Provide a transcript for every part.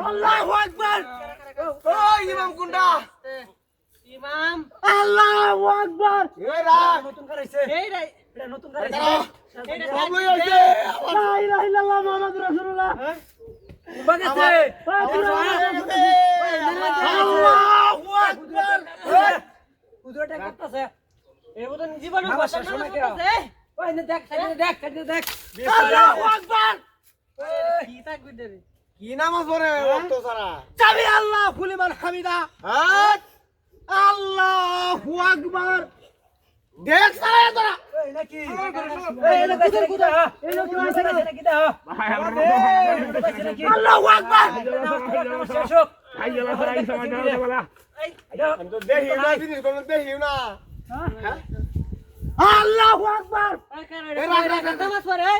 আল্লাহু আকবার। ওই ইমাম কোনটা? ইমাম আল্লাহু আকবার। এই রাগ নতুন করাইছে। এই রে এটা নতুন করাইছে। সব লই আইছে। লা ইলাহা ইল্লাল্লাহ মুহাম্মাদুর রাসূলুল্লাহ। বাগেছে। আল্লাহু আকবার। উদরটা করতেছে। এই মতন জীবনে ভাষা শোনা কে? ওই নে দেখ সাইডে দেখ সাইডে দেখ। আল্লাহু আকবার। কি থাকবি রে? কি নামাজ পড়ে তো সারা? সামি আল্লাহ ফুলিমান হামিদা। হ্যাঁ আল্লাহু আকবার। দেখ সারা তোরা। এই নাকি? এই লোক আছে নাকি দা? এই লোক আছে নাকি দা? আল্লাহু আকবার। শেষক। আইয়ালা সারা এই সময় দাও বলা আমি তো দেখি না জিনিস কোন দেখি না। হ্যাঁ আল্লাহু আকবার। এই রাখ নামাজ পড়ে।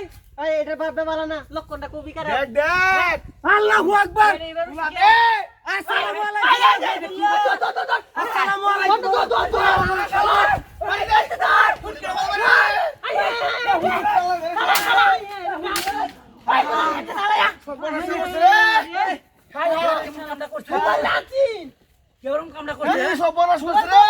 এই এটা বাপে বলা না লক্ষণটা কবি করে। দেখ দেখ আল্লাহু আকবার। আসসালামু আলাইকুম। আসসালামু আলাইকুম। কেমন কামটা করছে? সব বড় সুসরে।